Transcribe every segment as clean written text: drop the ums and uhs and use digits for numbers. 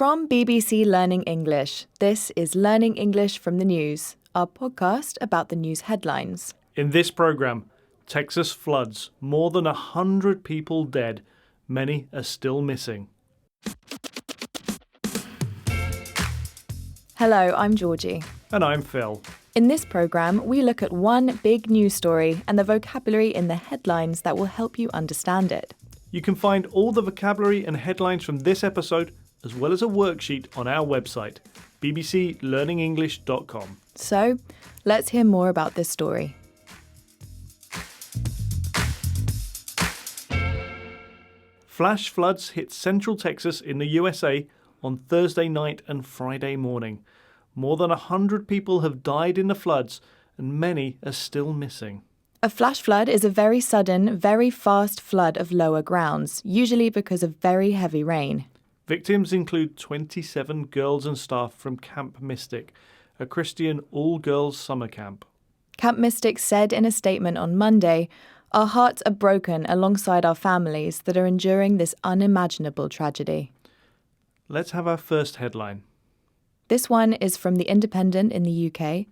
From BBC Learning English, this is Learning English from the News, our podcast about the news headlines. In this programme, Texas floods, more than 100 people dead, many are still missing. Hello, I'm Georgie. And I'm Phil. In this programme, we look at one big news story and the vocabulary in the headlines that will help you understand it. You can find all the vocabulary and headlines from this episode, as well as a worksheet on our website, bbclearningenglish.com. So, let's hear more about this story. Flash floods hit central Texas in the USA on Thursday night and Friday morning. More than 100 people have died in the floods, and many are still missing. A flash flood is a very sudden, very fast flood of lower grounds, usually because of very heavy rain. Victims include 27 girls and staff from Camp Mystic, a Christian all-girls summer camp. Camp Mystic said in a statement on Monday, "Our hearts are broken alongside our families that are enduring this unimaginable tragedy." Let's have our first headline. This one is from The Independent in the UK.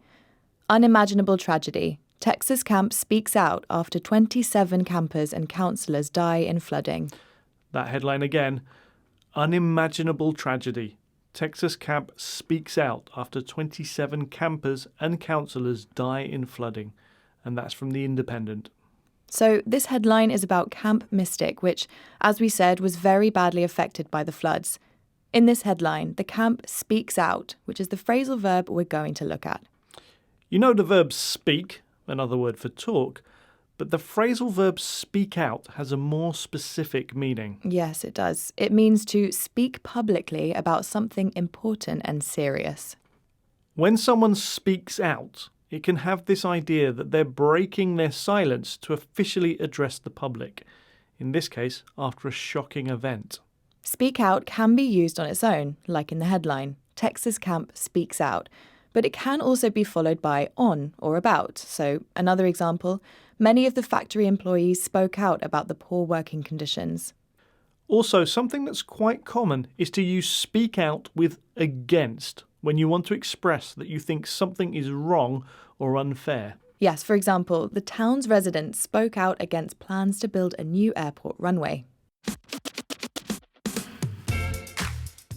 Unimaginable tragedy. Texas camp speaks out after 27 campers and counsellors die in flooding. That headline again. Unimaginable tragedy. Texas camp speaks out after 27 campers and counsellors die in flooding. And that's from The Independent. So this headline is about Camp Mystic, which, as we said, was very badly affected by the floods. In this headline, the camp speaks out, which is the phrasal verb we're going to look at. You know the verb speak, another word for talk, but the phrasal verb speak out has a more specific meaning. Yes, it does. It means to speak publicly about something important and serious. When someone speaks out, it can have this idea that they're breaking their silence to officially address the public, in this case, after a shocking event. Speak out can be used on its own, like in the headline, Texas camp speaks out, but it can also be followed by on or about. So, another example, many of the factory employees spoke out about the poor working conditions. Also, something that's quite common is to use speak out with against when you want to express that you think something is wrong or unfair. Yes, for example, the town's residents spoke out against plans to build a new airport runway.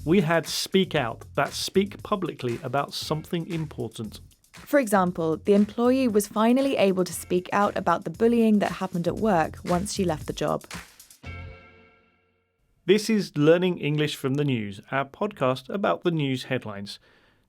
We had speak out, that speak publicly about something important. For example, the employee was finally able to speak out about the bullying that happened at work once she left the job. This is Learning English from the News, our podcast about the news headlines.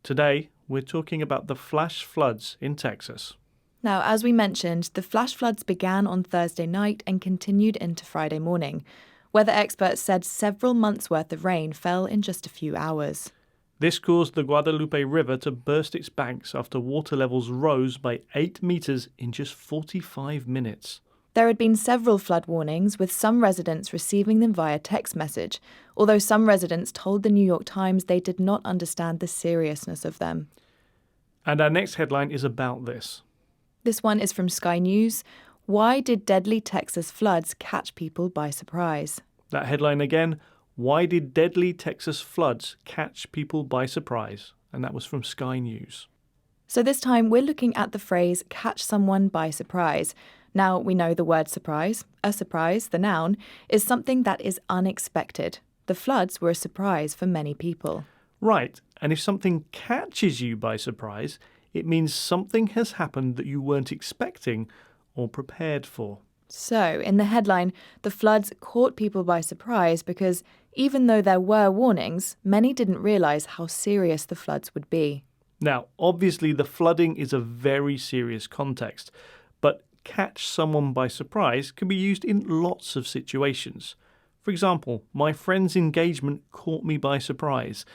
Today, we're talking about the flash floods in Texas. Now, as we mentioned, the flash floods began on Thursday night and continued into Friday morning. Weather experts said several months' worth of rain fell in just a few hours. This caused the Guadalupe River to burst its banks after water levels rose by 8 metres in just 45 minutes. There had been several flood warnings, with some residents receiving them via text message, although some residents told the New York Times they did not understand the seriousness of them. And our next headline is about this. This one is from Sky News. Why did deadly Texas floods catch people by surprise? That headline again, why did deadly Texas floods catch people by surprise? And that was from Sky News. So this time we're looking at the phrase catch someone by surprise. Now we know the word surprise. A surprise, the noun, is something that is unexpected. The floods were a surprise for many people. Right, and if something catches you by surprise, it means something has happened that you weren't expecting or prepared for. So, in the headline, the floods caught people by surprise because even though there were warnings, many didn't realise how serious the floods would be. Now, obviously the flooding is a very serious context, but catch someone by surprise can be used in lots of situations. For example, my friend's engagement caught me by surprise.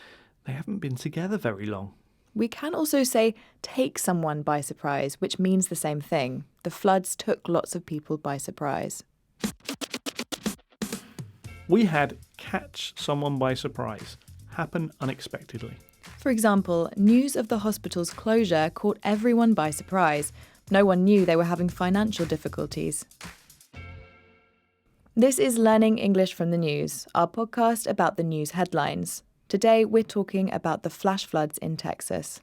They haven't been together very long. We can also say take someone by surprise, which means the same thing. The floods took lots of people by surprise. We had catch someone by surprise, happen unexpectedly. For example, news of the hospital's closure caught everyone by surprise. No one knew they were having financial difficulties. This is Learning English from the News, our podcast about the news headlines. Today, we're talking about the flash floods in Texas.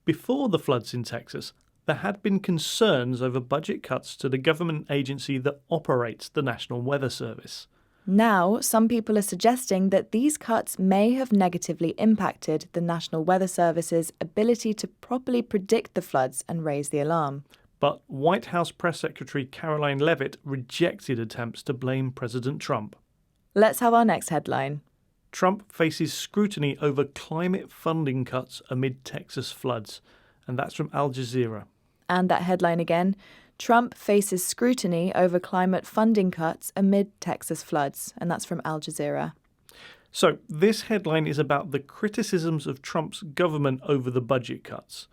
Before the floods in Texas, there had been concerns over budget cuts to the government agency that operates the National Weather Service. Now, some people are suggesting that these cuts may have negatively impacted the National Weather Service's ability to properly predict the floods and raise the alarm. But White House Press Secretary Caroline Leavitt rejected attempts to blame President Trump. Let's have our next headline. Trump faces scrutiny over climate funding cuts amid Texas floods. And that's from Al Jazeera. And that headline again. Trump faces scrutiny over climate funding cuts amid Texas floods. And that's from Al Jazeera. So this headline is about the criticisms of Trump's government over the budget cuts.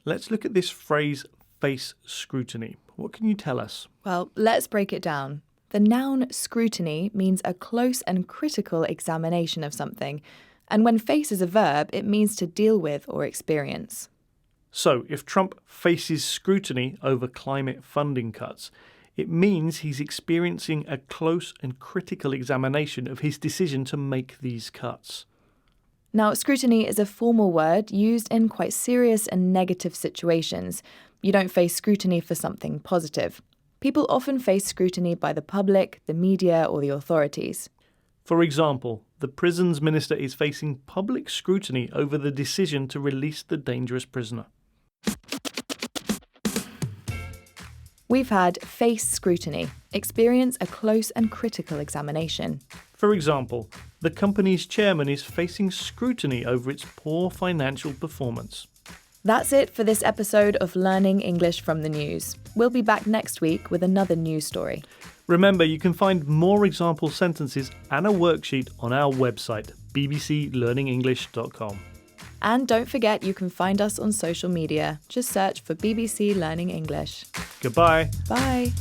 Let's look at this phrase, face scrutiny. What can you tell us? Well, let's break it down. The noun scrutiny means a close and critical examination of something. And when face is a verb, it means to deal with or experience. So, if Trump faces scrutiny over climate funding cuts, it means he's experiencing a close and critical examination of his decision to make these cuts. Now, scrutiny is a formal word used in quite serious and negative situations. You don't face scrutiny for something positive. People often face scrutiny by the public, the media, or the authorities. For example, the prisons minister is facing public scrutiny over the decision to release the dangerous prisoner. We've had face scrutiny, experience a close and critical examination. For example, the company's chairman is facing scrutiny over its poor financial performance. That's it for this episode of Learning English from the News. We'll be back next week with another news story. Remember, you can find more example sentences and a worksheet on our website, bbclearningenglish.com. And don't forget, you can find us on social media. Just search for BBC Learning English. Goodbye. Bye.